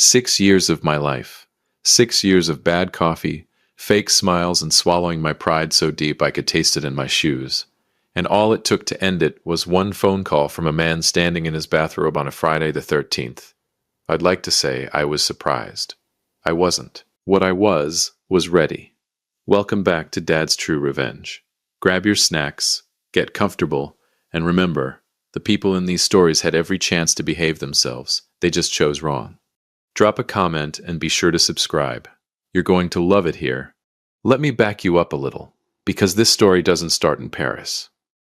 6 years of my life. 6 years of bad coffee, fake smiles, and swallowing my pride so deep I could taste it in my shoes. And all it took to end it was one phone call from a man standing in his bathrobe on a Friday the 13th. I'd like to say I was surprised. I wasn't. What I was ready. Welcome back to Dad's True Revenge. Grab your snacks, get comfortable, and remember, the people in these stories had every chance to behave themselves. They just chose wrong. Drop a comment and be sure to subscribe. You're going to love it here. Let me back you up a little, because this story doesn't start in Paris.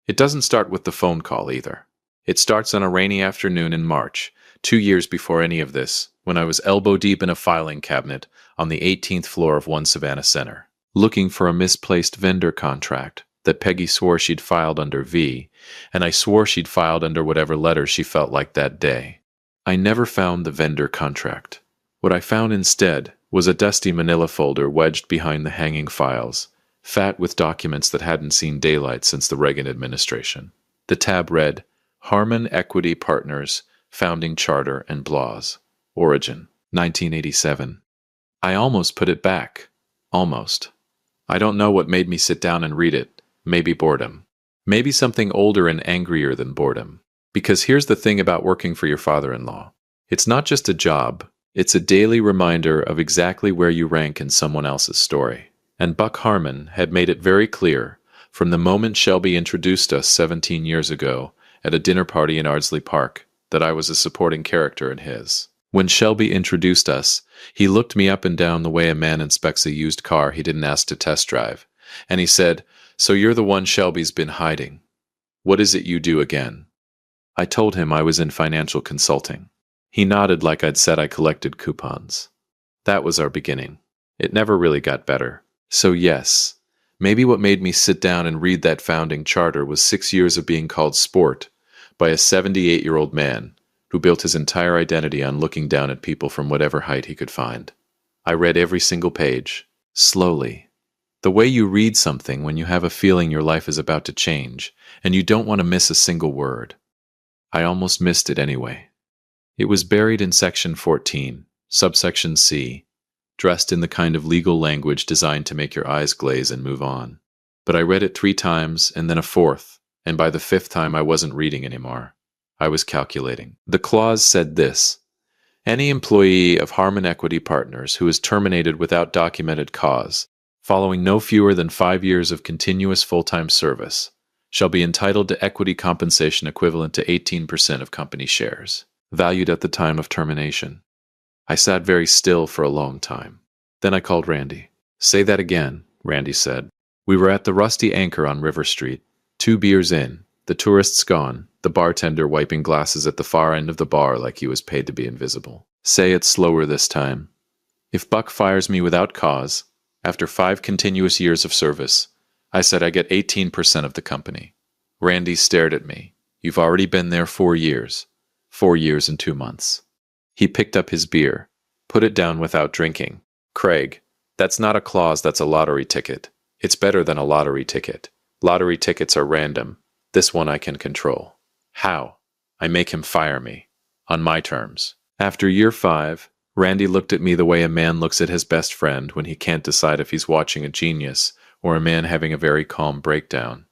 It doesn't start with the phone call either. It starts on a rainy afternoon in March, 2 years before any of this, when I was elbow deep in a filing cabinet on the 18th floor of One Savannah Center, looking for a misplaced vendor contract that Peggy swore she'd filed under V, and I swore she'd filed under whatever letter she felt like that day. I never found the vendor contract. What I found instead was a dusty manila folder wedged behind the hanging files, fat with documents that hadn't seen daylight since the Reagan administration. The tab read, Harmon Equity Partners, Founding Charter and Blas. Origin, 1987. I almost put it back. Almost. I don't know what made me sit down and read it. Maybe boredom. Maybe something older and angrier than boredom. Because here's the thing about working for your father-in-law. It's not just a job. It's a daily reminder of exactly where you rank in someone else's story. And Buck Harmon had made it very clear from the moment Shelby introduced us 17 years ago at a dinner party in Ardsley Park that I was a supporting character in his. When Shelby introduced us, he looked me up and down the way a man inspects a used car he didn't ask to test drive, and he said, "So you're the one Shelby's been hiding. What is it you do again?" I told him I was in financial consulting. He nodded like I'd said I collected coupons. That was our beginning. It never really got better. So yes, maybe what made me sit down and read that founding charter was 6 years of being called sport by a 78-year-old man who built his entire identity on looking down at people from whatever height he could find. I read every single page, slowly. The way you read something when you have a feeling your life is about to change and you don't want to miss a single word. I almost missed it anyway. It was buried in Section 14, subsection C, dressed in the kind of legal language designed to make your eyes glaze and move on. But I read it 3 times and then a 4th, and by the 5th time I wasn't reading anymore. I was calculating. The clause said this: any employee of Harmon Equity Partners who is terminated without documented cause, following no fewer than 5 years of continuous full-time service, shall be entitled to equity compensation equivalent to 18% of company shares, valued at the time of termination. I sat very still for a long time. Then I called Randy. "Say that again," Randy said. We were at the Rusty Anchor on River Street, 2 beers in, the tourists gone, the bartender wiping glasses at the far end of the bar like he was paid to be invisible. "Say it slower this time. If Buck fires me without cause, after 5 continuous years of service, I said I get 18% of the company." Randy stared at me. "You've already been there 4 years. 4 years and 2 months. He picked up his beer, put it down without drinking. "Craig, that's not a clause, that's a lottery ticket. It's better than a lottery ticket. Lottery tickets are random. This one I can control." "How?" "I make him fire me. On my terms." After year 5, Randy looked at me the way a man looks at his best friend when he can't decide if he's watching a genius or a man having a very calm breakdown.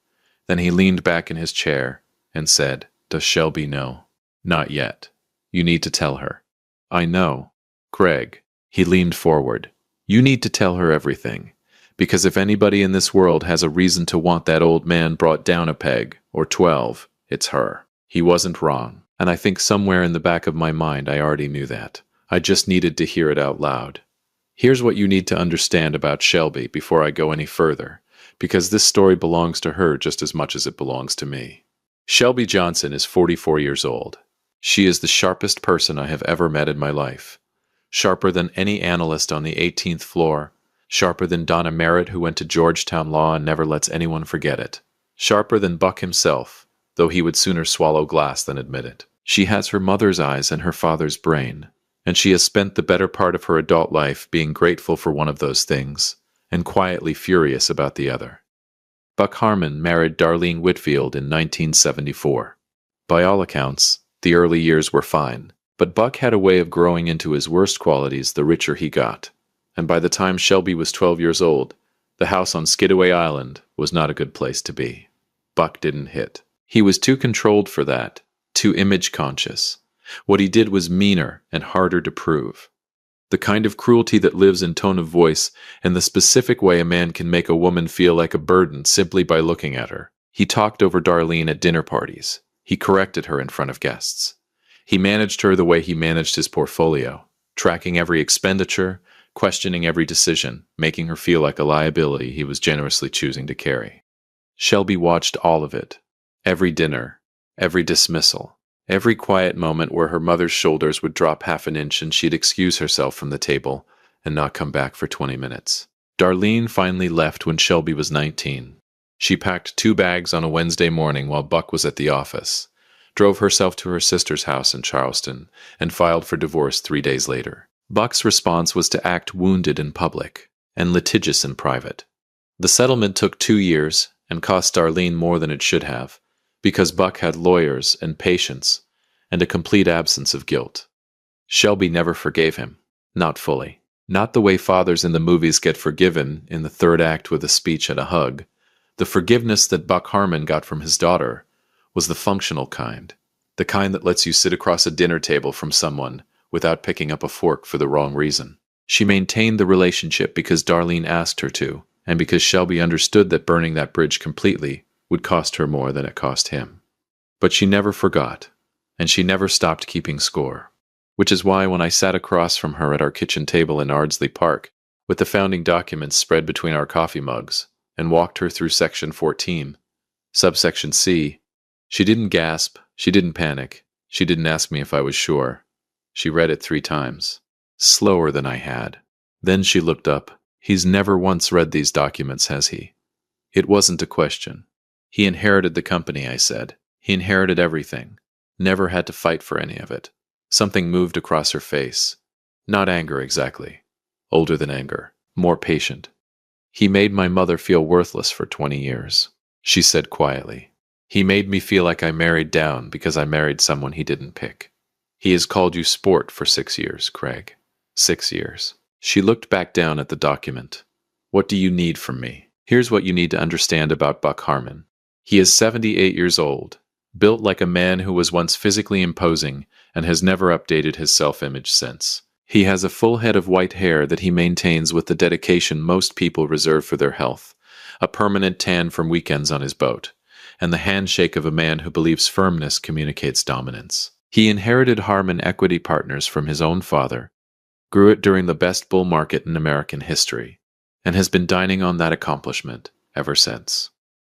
Then he leaned back in his chair and said, "Does Shelby know?" "Not yet. You need to tell her." "I know. Craig." He leaned forward. "You need to tell her everything. Because if anybody in this world has a reason to want that old man brought down a peg, or 12, it's her." He wasn't wrong, and I think somewhere in the back of my mind I already knew that. I just needed to hear it out loud. Here's what you need to understand about Shelby before I go any further, because this story belongs to her just as much as it belongs to me. Shelby Johnson is 44 years old. She is the sharpest person I have ever met in my life. Sharper than any analyst on the 18th floor. Sharper than Donna Merritt, who went to Georgetown Law and never lets anyone forget it. Sharper than Buck himself, though he would sooner swallow glass than admit it. She has her mother's eyes and her father's brain, and she has spent the better part of her adult life being grateful for one of those things, and quietly furious about the other. Buck Harmon married Darlene Whitfield in 1974. By all accounts, the early years were fine. But Buck had a way of growing into his worst qualities the richer he got. And by the time Shelby was 12 years old, the house on Skidaway Island was not a good place to be. Buck didn't hit. He was too controlled for that, too image conscious. What he did was meaner and harder to prove. The kind of cruelty that lives in tone of voice and the specific way a man can make a woman feel like a burden simply by looking at her. He talked over Darlene at dinner parties. He corrected her in front of guests. He managed her the way he managed his portfolio, tracking every expenditure, questioning every decision, making her feel like a liability he was generously choosing to carry. Shelby watched all of it. Every dinner, every dismissal, every quiet moment where her mother's shoulders would drop half an inch and she'd excuse herself from the table and not come back for 20 minutes. Darlene finally left when Shelby was 19. She packed 2 bags on a Wednesday morning while Buck was at the office, drove herself to her sister's house in Charleston, and filed for divorce 3 days later. Buck's response was to act wounded in public and litigious in private. The settlement took 2 years and cost Darlene more than it should have, because Buck had lawyers and patience and a complete absence of guilt. Shelby never forgave him. Not fully. Not the way fathers in the movies get forgiven in the third act with a speech and a hug. The forgiveness that Buck Harmon got from his daughter was the functional kind, the kind that lets you sit across a dinner table from someone without picking up a fork for the wrong reason. She maintained the relationship because Darlene asked her to, and because Shelby understood that burning that bridge completely would cost her more than it cost him. But she never forgot, and she never stopped keeping score. Which is why when I sat across from her at our kitchen table in Ardsley Park, with the founding documents spread between our coffee mugs, and walked her through Section 14, Subsection C, she didn't gasp, she didn't panic, she didn't ask me if I was sure. She read it 3 times, slower than I had. Then she looked up. He's never once read these documents, has he? It wasn't a question. He inherited the company, I said. He inherited everything. Never had to fight for any of it. Something moved across her face. Not anger exactly. Older than anger. More patient. He made my mother feel worthless for 20 years, she said quietly. He made me feel like I married down because I married someone he didn't pick. He has called you sport for 6 years, Craig. 6 years. She looked back down at the document. What do you need from me? Here's what you need to understand about Buck Harmon. He is 78 years old, built like a man who was once physically imposing and has never updated his self-image since. He has a full head of white hair that he maintains with the dedication most people reserve for their health, a permanent tan from weekends on his boat, and the handshake of a man who believes firmness communicates dominance. He inherited Harmon Equity Partners from his own father, grew it during the best bull market in American history, and has been dining on that accomplishment ever since.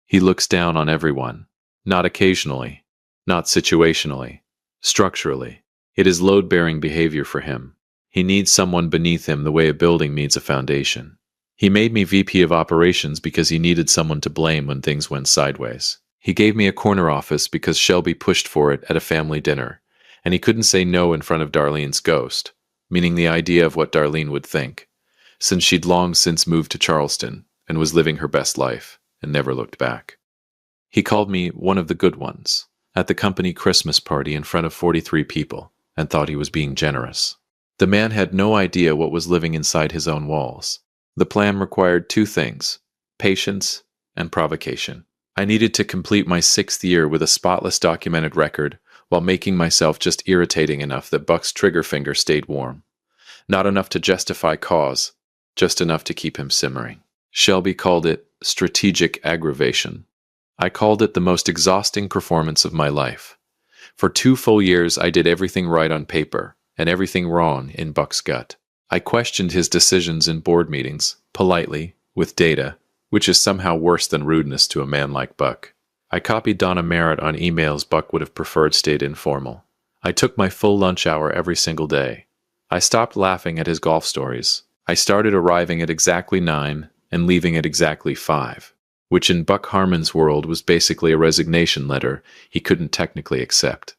He looks down on everyone, not occasionally, not situationally, structurally. It is load-bearing behavior for him. He needs someone beneath him the way a building needs a foundation. He made me VP of operations because he needed someone to blame when things went sideways. He gave me a corner office because Shelby pushed for it at a family dinner, and he couldn't say no in front of Darlene's ghost, meaning the idea of what Darlene would think, since she'd long since moved to Charleston and was living her best life and never looked back. He called me one of the good ones at the company Christmas party in front of 43 people and thought he was being generous. The man had no idea what was living inside his own walls. The plan required 2 things, patience and provocation. I needed to complete my 6th year with a spotless documented record while making myself just irritating enough that Buck's trigger finger stayed warm. Not enough to justify cause, just enough to keep him simmering. Shelby called it strategic aggravation. I called it the most exhausting performance of my life. For 2 full years, I did everything right on paper and everything wrong in Buck's gut. I questioned his decisions in board meetings, politely, with data, which is somehow worse than rudeness to a man like Buck. I copied Donna Merritt on emails Buck would have preferred stayed informal. I took my full lunch hour every single day. I stopped laughing at his golf stories. I started arriving at exactly 9 and leaving at exactly 5, which in Buck Harmon's world was basically a resignation letter he couldn't technically accept.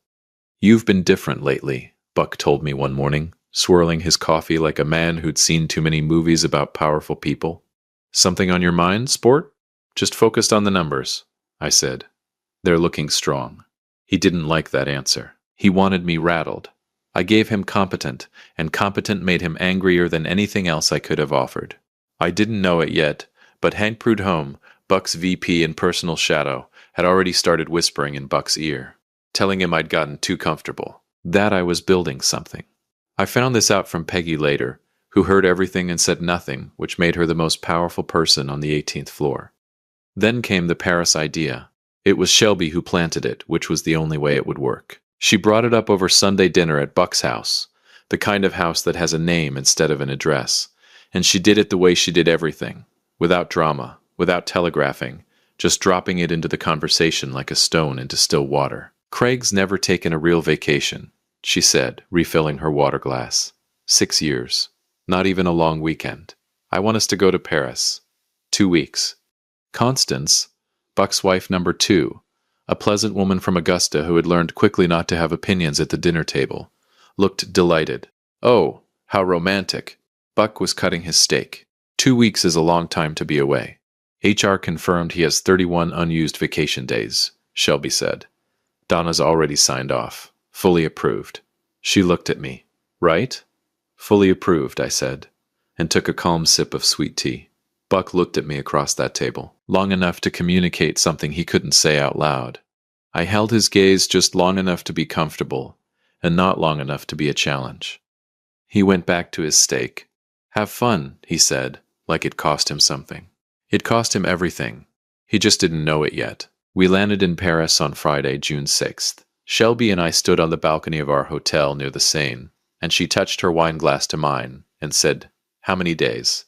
You've been different lately, Buck told me one morning, swirling his coffee like a man who'd seen too many movies about powerful people. Something on your mind, sport? Just focused on the numbers, I said. They're looking strong. He didn't like that answer. He wanted me rattled. I gave him competent, and competent made him angrier than anything else I could have offered. I didn't know it yet, but Hank Prudhomme, Buck's VP and personal shadow, had already started whispering in Buck's ear, telling him I'd gotten too comfortable, that I was building something. I found this out from Peggy later, who heard everything and said nothing, which made her the most powerful person on the 18th floor. Then came the Paris idea. It was Shelby who planted it, which was the only way it would work. She brought it up over Sunday dinner at Buck's house, the kind of house that has a name instead of an address, and she did it the way she did everything, without drama, without telegraphing, just dropping it into the conversation like a stone into still water. Craig's never taken a real vacation, she said, refilling her water glass. 6 years. Not even a long weekend. I want us to go to Paris. 2 weeks. Constance, Buck's wife number 2, a pleasant woman from Augusta who had learned quickly not to have opinions at the dinner table, looked delighted. Oh, how romantic. Buck was cutting his steak. 2 weeks is a long time to be away. HR confirmed he has 31 unused vacation days, Shelby said. Donna's already signed off. Fully approved. She looked at me. Right? Fully approved, I said, and took a calm sip of sweet tea. Buck looked at me across that table, long enough to communicate something he couldn't say out loud. I held his gaze just long enough to be comfortable, and not long enough to be a challenge. He went back to his steak. Have fun, he said, like it cost him something. It cost him everything. He just didn't know it yet. We landed in Paris on Friday, June 6th. Shelby and I stood on the balcony of our hotel near the Seine, and she touched her wine glass to mine and said, "How many days?"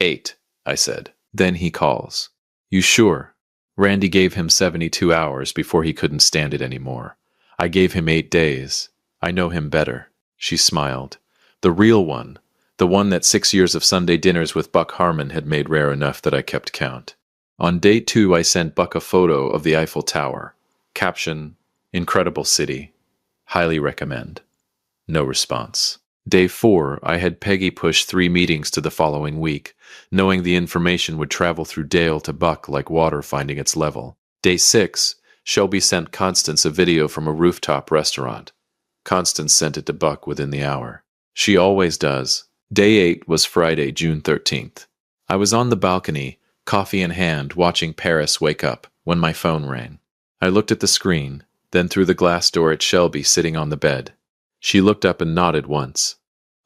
8, I said. Then he calls. You sure? Randy gave him 72 hours before he couldn't stand it anymore. I gave him 8 days. I know him better. She smiled. The real one. The one that 6 years of Sunday dinners with Buck Harmon had made rare enough that I kept count. On day 2, I sent Buck a photo of the Eiffel Tower. Caption, "Incredible city. Highly recommend." No response. Day 4, I had Peggy push 3 meetings to the following week, knowing the information would travel through Dale to Buck like water finding its level. Day 6, Shelby sent Constance a video from a rooftop restaurant. Constance sent it to Buck within the hour. She always does. Day 8 was Friday, June 13th. I was on the balcony, coffee in hand, watching Paris wake up, when my phone rang. I looked at the screen, then through the glass door at Shelby sitting on the bed. She looked up and nodded once.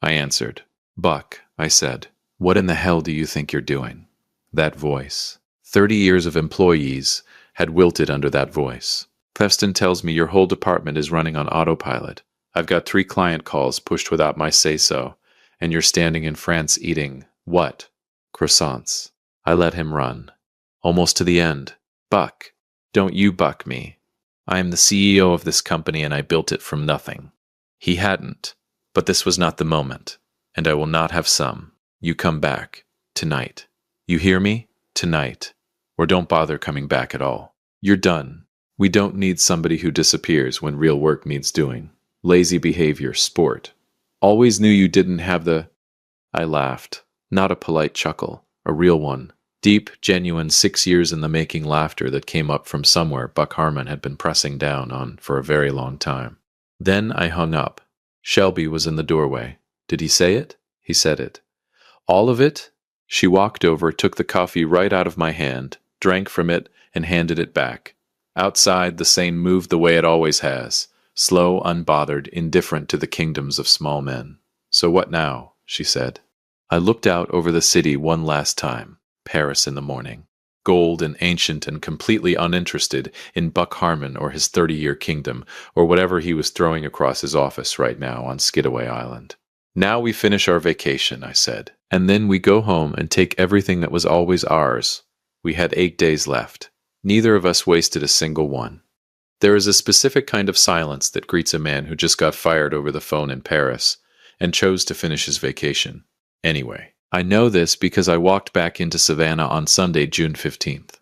I answered. Buck, I said, what in the hell do you think you're doing? That voice. 30 years of employees had wilted under that voice. Preston tells me your whole department is running on autopilot. I've got 3 client calls pushed without my say-so, and you're standing in France eating, what? Croissants. I let him run. Almost to the end. Buck, don't you buck me. I am the CEO of this company and I built it from nothing. He hadn't, but this was not the moment, and I will not have some. You come back. Tonight. You hear me? Tonight. Or don't bother coming back at all. You're done. We don't need somebody who disappears when real work needs doing. Lazy behavior, sport. Always knew you didn't have the... I laughed. Not a polite chuckle, a real one. Deep, genuine 6 years in the making laughter that came up from somewhere Buck Harmon had been pressing down on for a very long time. Then I hung up. Shelby was in the doorway. Did he say it? He said it. All of it? She walked over, took the coffee right out of my hand, drank from it, and handed it back. Outside, the Seine moved the way it always has, slow, unbothered, indifferent to the kingdoms of small men. So what now? She said. I looked out over the city one last time. Paris in the morning. Gold and ancient and completely uninterested in Buck Harmon or his 30-year kingdom or whatever he was throwing across his office right now on Skidaway Island. Now we finish our vacation, I said, and then we go home and take everything that was always ours. We had 8 days left. Neither of us wasted a single one. There is a specific kind of silence that greets a man who just got fired over the phone in Paris and chose to finish his vacation. Anyway. I know this because I walked back into Savannah on Sunday, June 15th,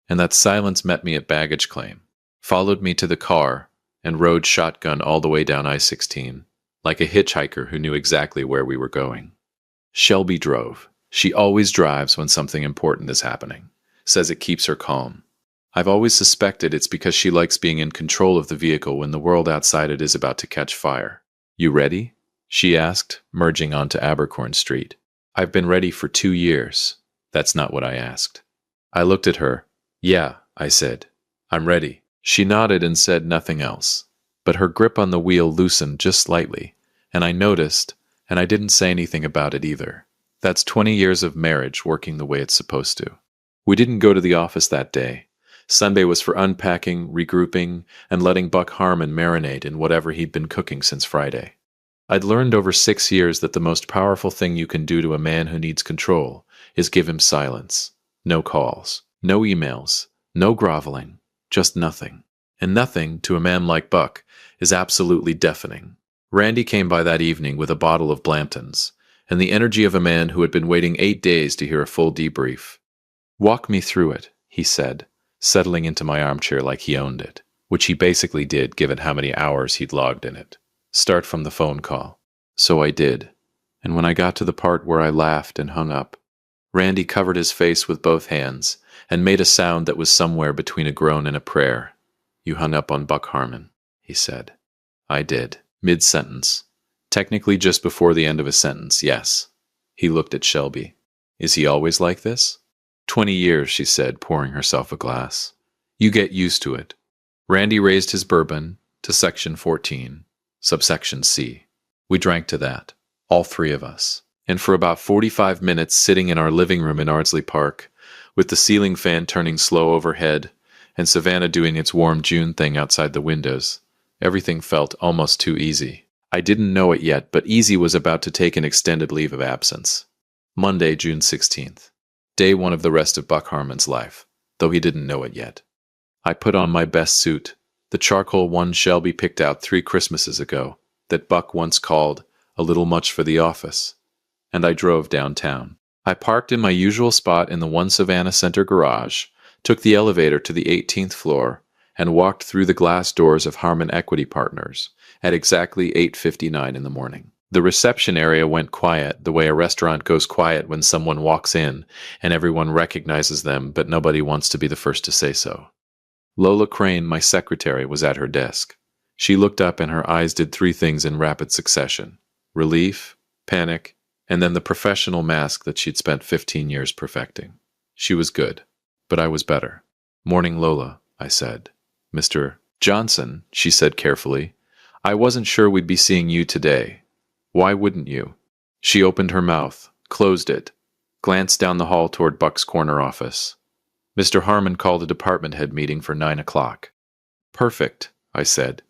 and that silence met me at baggage claim, followed me to the car, and rode shotgun all the way down I-16, like a hitchhiker who knew exactly where we were going. Shelby drove. She always drives when something important is happening, says it keeps her calm. I've always suspected it's because she likes being in control of the vehicle when the world outside it is about to catch fire. You ready? She asked, merging onto Abercorn Street. I've been ready for 2 years. That's not what I asked. I looked at her. Yeah, I said. I'm ready. She nodded and said nothing else. But her grip on the wheel loosened just slightly, and I noticed, and I didn't say anything about it either. That's 20 years of marriage working the way it's supposed to. We didn't go to the office that day. Sunday was for unpacking, regrouping, and letting Buck Harmon marinate in whatever he'd been cooking since Friday. I'd learned over 6 years that the most powerful thing you can do to a man who needs control is give him silence. No calls, no emails, no groveling, just nothing. And nothing, to a man like Buck, is absolutely deafening. Randy came by that evening with a bottle of Blanton's, and the energy of a man who had been waiting 8 days to hear a full debrief. Walk me through it, he said, settling into my armchair like he owned it, which he basically did given how many hours he'd logged in it. Start from the phone call. So I did, and when I got to the part where I laughed and hung up, Randy covered his face with both hands and made a sound that was somewhere between a groan and a prayer. You hung up on Buck Harmon, he said. I did, mid-sentence. Technically just before the end of a sentence, yes. He looked at Shelby. Is he always like this? 20 years, she said, pouring herself a glass. You get used to it. Randy raised his bourbon to section 14, subsection C. We drank to that, all three of us. And for about 45 minutes sitting in our living room in Ardsley Park, with the ceiling fan turning slow overhead, and Savannah doing its warm June thing outside the windows, everything felt almost too easy. I didn't know it yet, but Easy was about to take an extended leave of absence. Monday, June 16th. Day one of the rest of Buck Harmon's life, though he didn't know it yet. I put on my best suit, the charcoal one Shelby picked out 3 Christmases ago, that Buck once called a little much for the office, and I drove downtown. I parked in my usual spot in the One Savannah Center garage, took the elevator to the 18th floor, and walked through the glass doors of Harmon Equity Partners at exactly 8:59 in the morning. The reception area went quiet, the way a restaurant goes quiet when someone walks in and everyone recognizes them, but nobody wants to be the first to say so. Lola Crane, my secretary, was at her desk. She looked up and her eyes did 3 things in rapid succession: relief, panic, and then the professional mask that she'd spent 15 years perfecting. She was good, but I was better. Morning, Lola, I said. Mr. Johnson, she said carefully. I wasn't sure we'd be seeing you today. Why wouldn't you? She opened her mouth, closed it, glanced down the hall toward Buck's corner office. Mr. Harmon called a department head meeting for 9 o'clock. Perfect, I said.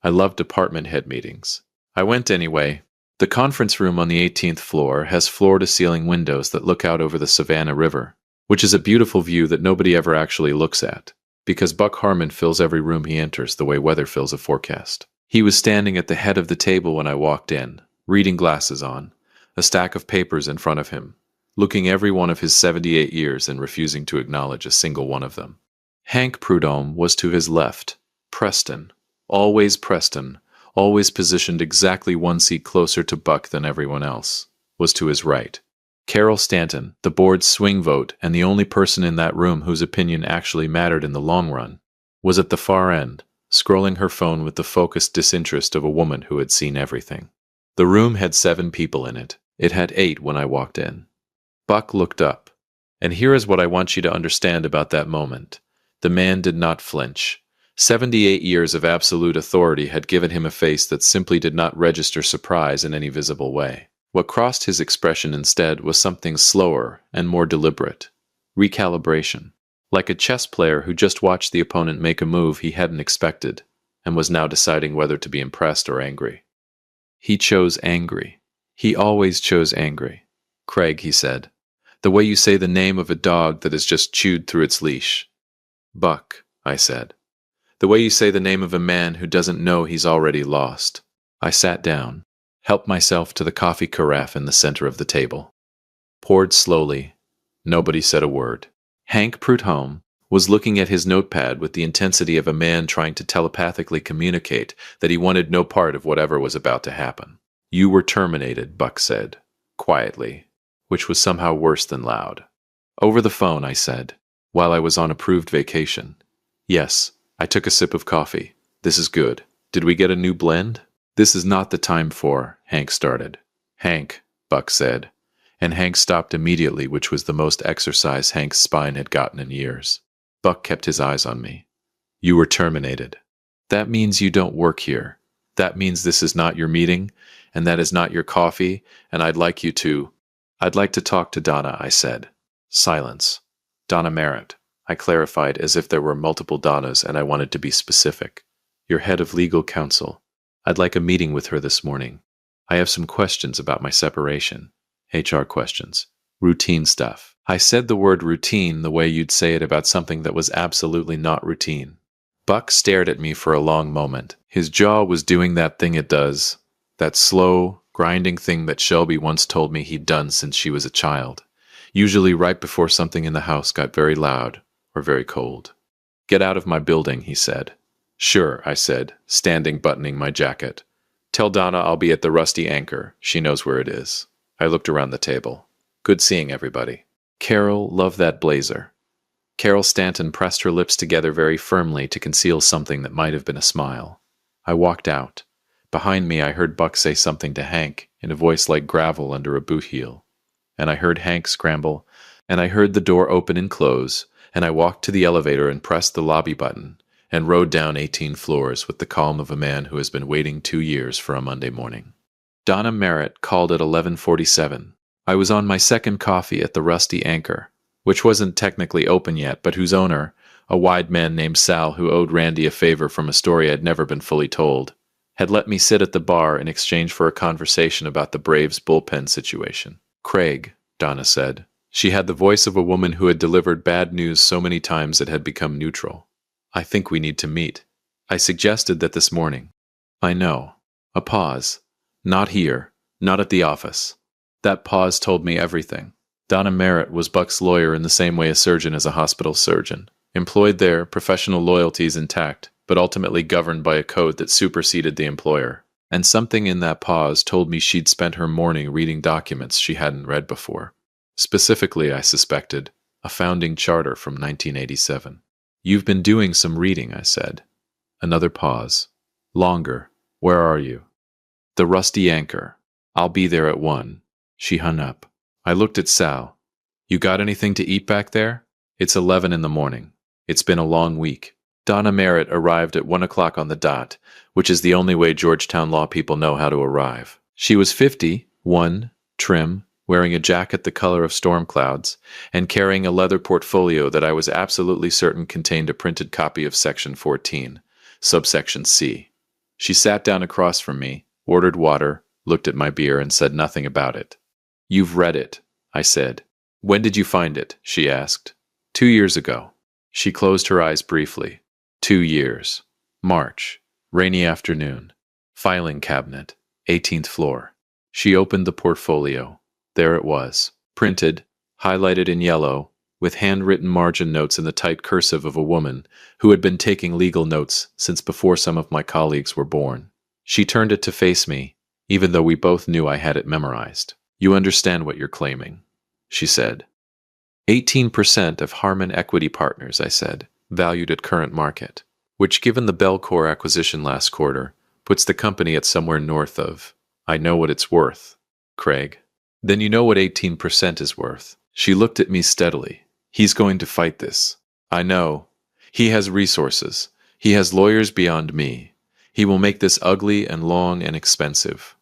I love department head meetings. I went anyway. The conference room on the 18th floor has floor-to-ceiling windows that look out over the Savannah River, which is a beautiful view that nobody ever actually looks at, because Buck Harmon fills every room he enters the way weather fills a forecast. He was standing at the head of the table when I walked in, reading glasses on, a stack of papers in front of him, looking every one of his 78 years and refusing to acknowledge a single one of them. Hank Prudhomme was to his left. Preston, always positioned exactly 1 seat closer to Buck than everyone else, was to his right. Carol Stanton, the board's swing vote and the only person in that room whose opinion actually mattered in the long run, was at the far end, scrolling her phone with the focused disinterest of a woman who had seen everything. The room had 7 people in it. It had 8 when I walked in. Buck looked up. And here is what I want you to understand about that moment. The man did not flinch. 78 years of absolute authority had given him a face that simply did not register surprise in any visible way. What crossed his expression instead was something slower and more deliberate. Recalibration. Like a chess player who just watched the opponent make a move he hadn't expected and was now deciding whether to be impressed or angry. He chose angry. He always chose angry. Craig, he said, the way you say the name of a dog that has just chewed through its leash. Buck, I said, the way you say the name of a man who doesn't know he's already lost. I sat down, helped myself to the coffee carafe in the center of the table. Poured slowly. Nobody said a word. Hank Prudhomme was looking at his notepad with the intensity of a man trying to telepathically communicate that he wanted no part of whatever was about to happen. You were terminated, Buck said, quietly, which was somehow worse than loud. Over the phone, I said, while I was on approved vacation. Yes, I took a sip of coffee. This is good. Did we get a new blend? This is not the time for, Hank started. Hank, Buck said. And Hank stopped immediately, which was the most exercise Hank's spine had gotten in years. Buck kept his eyes on me. You were terminated. That means you don't work here. That means this is not your meeting, and that is not your coffee, and I'd like to talk to Donna, I said. Silence. Donna Merritt. I clarified as if there were multiple Donnas and I wanted to be specific. Your head of legal counsel. I'd like a meeting with her this morning. I have some questions about my separation. HR questions. Routine stuff. I said the word routine the way you'd say it about something that was absolutely not routine. Buck stared at me for a long moment. His jaw was doing that thing it does. That slow, grinding thing that Shelby once told me he'd done since she was a child. Usually right before something in the house got very loud or very cold. Get out of my building, he said. Sure, I said, standing buttoning my jacket. Tell Donna I'll be at the Rusty Anchor. She knows where it is. I looked around the table. Good seeing everybody. Carol, love that blazer. Carol Stanton pressed her lips together very firmly to conceal something that might have been a smile. I walked out. Behind me I heard Buck say something to Hank in a voice like gravel under a boot heel. And I heard Hank scramble, and I heard the door open and close, and I walked to the elevator and pressed the lobby button, and rode down 18 floors with the calm of a man who has been waiting 2 years for a Monday morning. Donna Merritt called at 11:47. I was on my second coffee at the Rusty Anchor, which wasn't technically open yet, but whose owner, a wide man named Sal who owed Randy a favor from a story I'd never been fully told, had let me sit at the bar in exchange for a conversation about the Braves bullpen situation. Craig, Donna said. She had the voice of a woman who had delivered bad news so many times it had become neutral. I think we need to meet. I suggested that this morning. I know. A pause. Not here. Not at the office. That pause told me everything. Donna Merritt was Buck's lawyer in the same way a surgeon is a hospital surgeon. Employed there, professional loyalties intact, but ultimately governed by a code that superseded the employer. And something in that pause told me she'd spent her morning reading documents she hadn't read before. Specifically, I suspected, a founding charter from 1987. You've been doing some reading, I said. Another pause. Longer. Where are you? The Rusty Anchor. I'll be there at 1. She hung up. I looked at Sal. You got anything to eat back there? It's 11 in the morning. It's been a long week. Donna Merritt arrived at 1 o'clock on the dot, which is the only way Georgetown law people know how to arrive. She was 51, trim, wearing a jacket the color of storm clouds, and carrying a leather portfolio that I was absolutely certain contained a printed copy of Section 14, subsection C. She sat down across from me, ordered water, looked at my beer, and said nothing about it. You've read it, I said. When did you find it? She asked. 2 years ago. She closed her eyes briefly. 2 years. March. Rainy afternoon. Filing cabinet. 18th floor. She opened the portfolio. There it was, printed, highlighted in yellow, with handwritten margin notes in the tight cursive of a woman who had been taking legal notes since before some of my colleagues were born. She turned it to face me, even though we both knew I had it memorized. You understand what you're claiming, she said. 18% of Harmon Equity Partners, I said, valued at current market, which given the Belcor acquisition last quarter, puts the company at somewhere north of, I know what it's worth, Craig. Then you know what 18% is worth. She looked at me steadily. He's going to fight this. I know. He has resources. He has lawyers beyond me. He will make this ugly and long and expensive.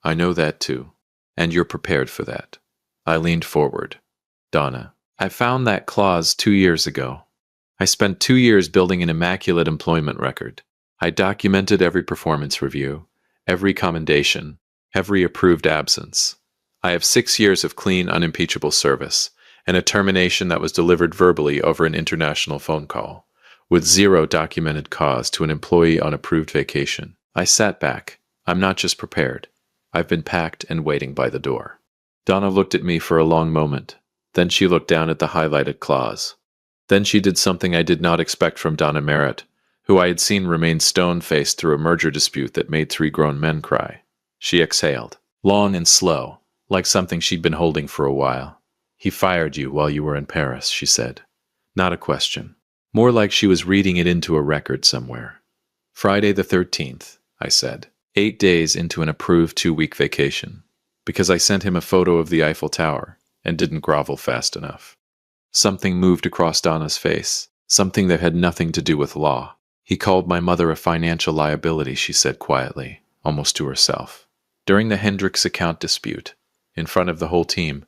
I know that too. And you're prepared for that. I leaned forward. Donna, I found that clause 2 years ago. I spent 2 years building an immaculate employment record. I documented every performance review, every commendation, every approved absence. I have 6 years of clean, unimpeachable service, and a termination that was delivered verbally over an international phone call, with 0 documented cause to an employee on approved vacation. I sat back. I'm not just prepared. I've been packed and waiting by the door. Donna looked at me for a long moment. Then she looked down at the highlighted clause. Then she did something I did not expect from Donna Merritt, who I had seen remain stone-faced through a merger dispute that made 3 grown men cry. She exhaled, long and slow, like something she'd been holding for a while. He fired you while you were in Paris, she said. Not a question. More like she was reading it into a record somewhere. Friday the 13th, I said. 8 days into an approved 2-week vacation, because I sent him a photo of the Eiffel Tower and didn't grovel fast enough. Something moved across Donna's face, something that had nothing to do with law. He called my mother a financial liability, she said quietly, almost to herself. During the Hendricks account dispute, in front of the whole team,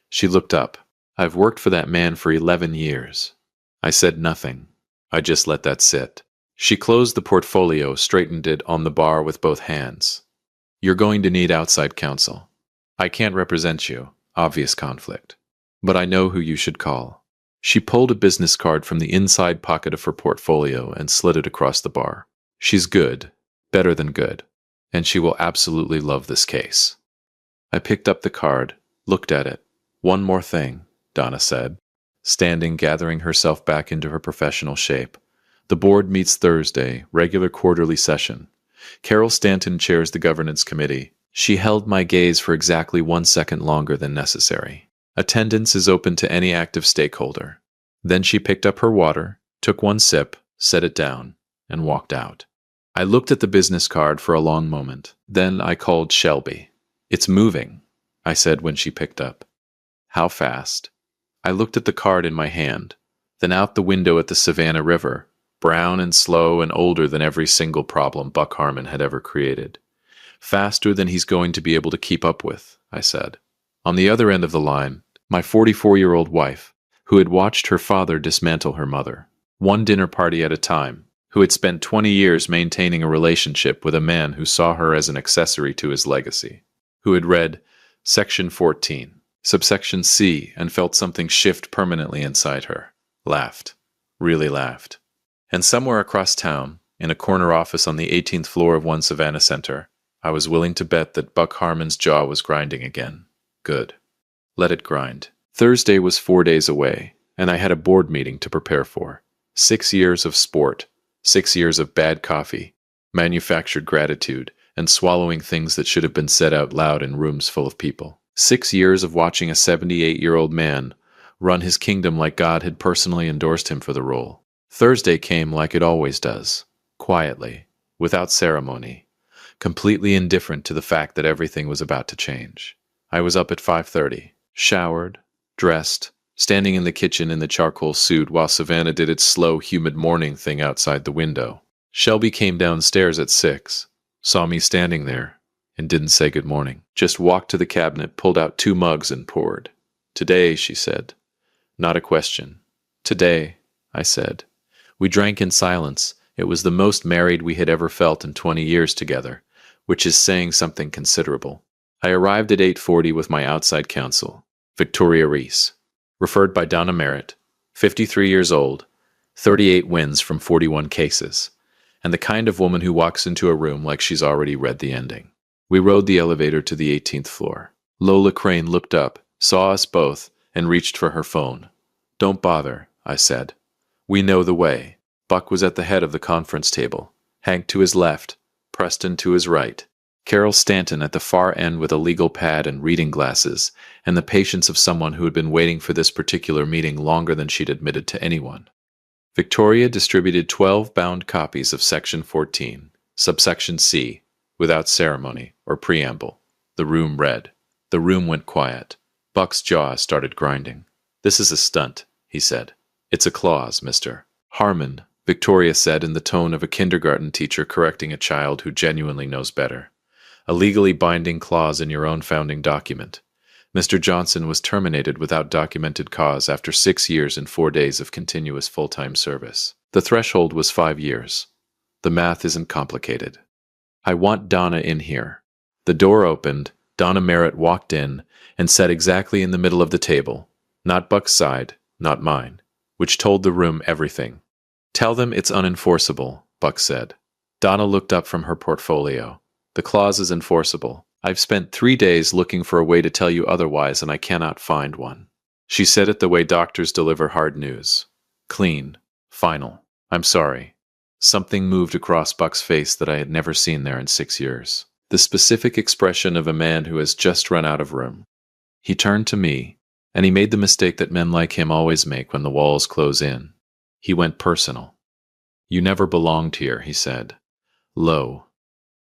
she looked up. I've worked for that man for 11 years. I said nothing. I just let that sit. She closed the portfolio, straightened it on the bar with both hands. You're going to need outside counsel. I can't represent you. Obvious conflict. But I know who you should call. She pulled a business card from the inside pocket of her portfolio and slid it across the bar. She's good. Better than good. And she will absolutely love this case. I picked up the card, looked at it. One more thing, Donna said, standing, gathering herself back into her professional shape. The board meets Thursday, regular quarterly session. Carol Stanton chairs the governance committee. She held my gaze for exactly 1 second longer than necessary. Attendance is open to any active stakeholder. Then she picked up her water, took one sip, set it down, and walked out. I looked at the business card for a long moment. Then I called Shelby. It's moving, I said when she picked up. How fast? I looked at the card in my hand, then out the window at the Savannah River, brown and slow and older than every single problem Buck Harmon had ever created. Faster than he's going to be able to keep up with, I said. On the other end of the line, my 44-year-old wife, who had watched her father dismantle her mother, one dinner party at a time, who had spent 20 years maintaining a relationship with a man who saw her as an accessory to his legacy, who had read Section 14, subsection C, and felt something shift permanently inside her, laughed, really laughed. And somewhere across town, in a corner office on the 18th floor of One Savannah Center, I was willing to bet that Buck Harmon's jaw was grinding again. Good. Let it grind. Thursday was 4 days away, and I had a board meeting to prepare for. 6 years of sport, 6 years of bad coffee, manufactured gratitude, and swallowing things that should have been said out loud in rooms full of people. 6 years of watching a 78-year-old man run his kingdom like God had personally endorsed him for the role. Thursday came like it always does, quietly, without ceremony, completely indifferent to the fact that everything was about to change. I was up at 5:30, showered, dressed, standing in the kitchen in the charcoal suit while Savannah did its slow, humid morning thing outside the window. Shelby came downstairs at 6, saw me standing there, and didn't say good morning. Just walked to the cabinet, pulled out 2 mugs, and poured. Today, she said. Not a question. Today, I said. We drank in silence. It was the most married we had ever felt in 20 years together, which is saying something considerable. I arrived at 8:40 with my outside counsel, Victoria Reese, referred by Donna Merritt, 53 years old, 38 wins from 41 cases, and the kind of woman who walks into a room like she's already read the ending. We rode the elevator to the 18th floor. Lola Crane looked up, saw us both, and reached for her phone. Don't bother, I said. We know the way. Buck was at the head of the conference table, Hank to his left, Preston to his right, Carol Stanton at the far end with a legal pad and reading glasses, and the patience of someone who had been waiting for this particular meeting longer than she'd admitted to anyone. Victoria distributed 12 bound copies of Section 14, subsection C, without ceremony or preamble. The room read. The room went quiet. Buck's jaw started grinding. This is a stunt, he said. It's a clause, Mr. Harmon, Victoria said in the tone of a kindergarten teacher correcting a child who genuinely knows better. A legally binding clause in your own founding document. Mr. Johnson was terminated without documented cause after 6 years and 4 days of continuous full-time service. The threshold was 5 years. The math isn't complicated. I want Donna in here. The door opened, Donna Merritt walked in, and sat exactly in the middle of the table, not Buck's side, not mine, which told the room everything. Tell them it's unenforceable, Buck said. Donna looked up from her portfolio. The clause is enforceable. I've spent 3 days looking for a way to tell you otherwise, and I cannot find one. She said it the way doctors deliver hard news. Clean. Final. I'm sorry. Something moved across Buck's face that I had never seen there in 6 years. The specific expression of a man who has just run out of room. He turned to me, and he made the mistake that men like him always make when the walls close in. He went personal. You never belonged here, he said. Low.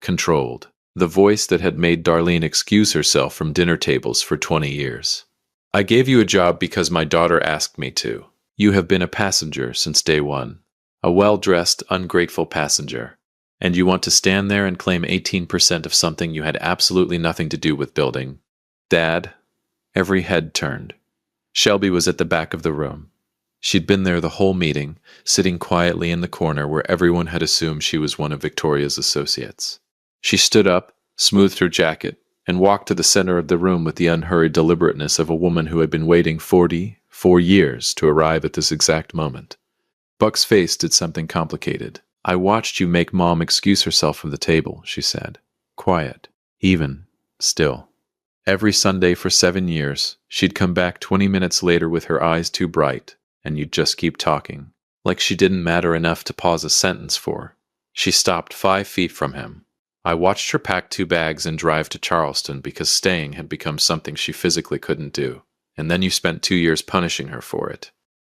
controlled. The voice that had made Darlene excuse herself from dinner tables for 20 years. I gave you a job because my daughter asked me to. You have been a passenger since day one. A well-dressed, ungrateful passenger. And you want to stand there and claim 18% of something you had absolutely nothing to do with building. Dad? Every head turned. Shelby was at the back of the room. She'd been there the whole meeting, sitting quietly in the corner where everyone had assumed she was one of Victoria's associates. She stood up, smoothed her jacket, and walked to the center of the room with the unhurried deliberateness of a woman who had been waiting 44 years to arrive at this exact moment. Buck's face did something complicated. I watched you make Mom excuse herself from the table, she said. Quiet, even, still. Every Sunday for 7 years, she'd come back 20 minutes later with her eyes too bright, and you'd just keep talking, like she didn't matter enough to pause a sentence for. She stopped 5 feet from him. I watched her pack 2 bags and drive to Charleston because staying had become something she physically couldn't do, and then you spent 2 years punishing her for it.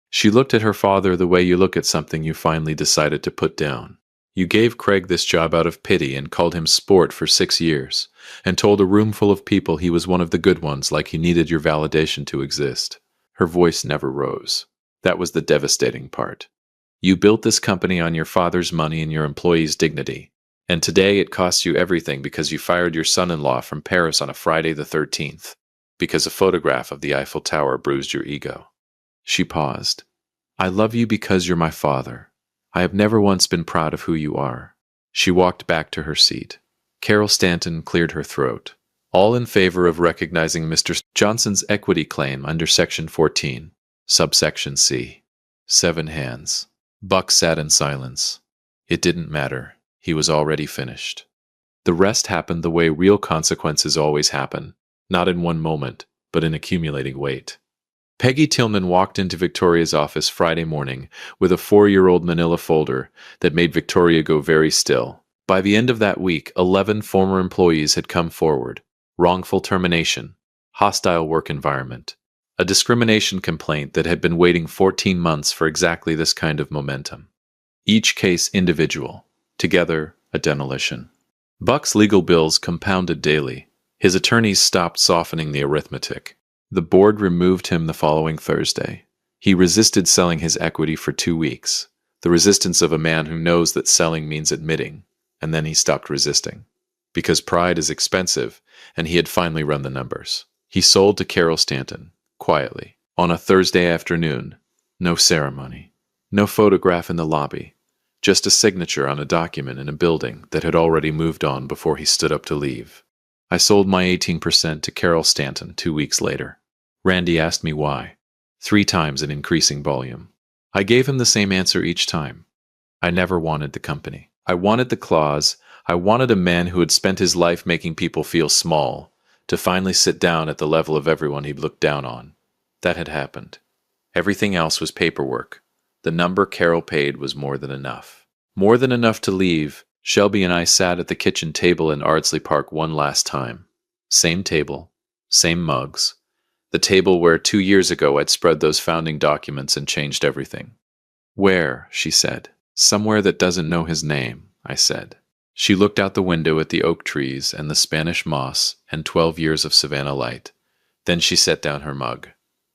She looked at her father the way you look at something you finally decided to put down. You gave Craig this job out of pity and called him sport for 6 years, and told a room full of people he was one of the good ones like he needed your validation to exist. Her voice never rose. That was the devastating part. You built this company on your father's money and your employees' dignity. And today it costs you everything because you fired your son-in-law from Paris on a Friday the 13th, because a photograph of the Eiffel Tower bruised your ego. She paused. I love you because you're my father. I have never once been proud of who you are. She walked back to her seat. Carol Stanton cleared her throat. All in favor of recognizing Mr. Johnson's equity claim under Section 14, subsection C. 7 hands. Buck sat in silence. It didn't matter. He was already finished. The rest happened the way real consequences always happen, not in one moment, but in accumulating weight. Peggy Tillman walked into Victoria's office Friday morning with a 4-year-old manila folder that made Victoria go very still. By the end of that week, 11 former employees had come forward. Wrongful termination, hostile work environment, a discrimination complaint that had been waiting 14 months for exactly this kind of momentum. Each case individual. Together, a demolition. Buck's legal bills compounded daily. His attorneys stopped softening the arithmetic. The board removed him the following Thursday. He resisted selling his equity for 2 weeks, the resistance of a man who knows that selling means admitting, and then he stopped resisting. Because pride is expensive, and he had finally run the numbers. He sold to Carol Stanton, quietly, on a Thursday afternoon. No ceremony. No photograph in the lobby. Just a signature on a document in a building that had already moved on before he stood up to leave. I sold my 18% to Carol Stanton 2 weeks later. Randy asked me why. 3 times in increasing volume. I gave him the same answer each time. I never wanted the company. I wanted the clause. I wanted a man who had spent his life making people feel small, to finally sit down at the level of everyone he'd looked down on. That had happened. Everything else was paperwork. The number Carol paid was more than enough. More than enough to leave. Shelby and I sat at the kitchen table in Ardsley Park one last time. Same table, same mugs. The table where 2 years ago I'd spread those founding documents and changed everything. Where? She said. Somewhere that doesn't know his name, I said. She looked out the window at the oak trees and the Spanish moss and 12 years of Savannah light. Then she set down her mug.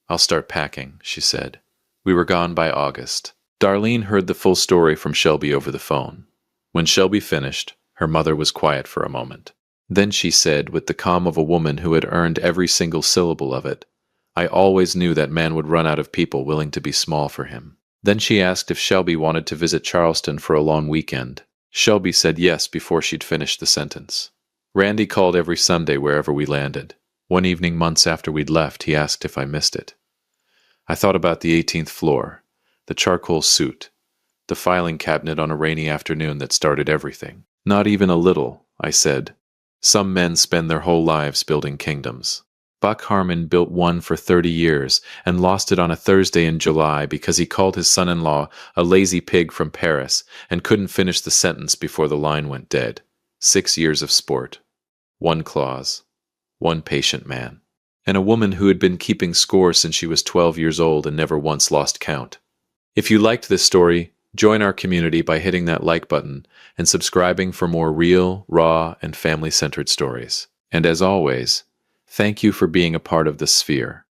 I'll start packing, she said. We were gone by August. Darlene heard the full story from Shelby over the phone. When Shelby finished, her mother was quiet for a moment. Then she said, with the calm of a woman who had earned every single syllable of it, I always knew that man would run out of people willing to be small for him. Then she asked if Shelby wanted to visit Charleston for a long weekend. Shelby said yes before she'd finished the sentence. Randy called every Sunday wherever we landed. One evening months after we'd left, he asked if I missed it. I thought about the 18th floor, the charcoal suit, the filing cabinet on a rainy afternoon that started everything. Not even a little, I said. Some men spend their whole lives building kingdoms. Buck Harmon built one for 30 years and lost it on a Thursday in July because he called his son-in-law a lazy pig from Paris and couldn't finish the sentence before the line went dead. 6 years of sport. 1 clause. 1 patient man. And a woman who had been keeping score since she was 12 years old and never once lost count. If you liked this story, Join our community by hitting that like button and subscribing for more real, raw, and family-centered stories. And as always, thank you for being a part of the sphere.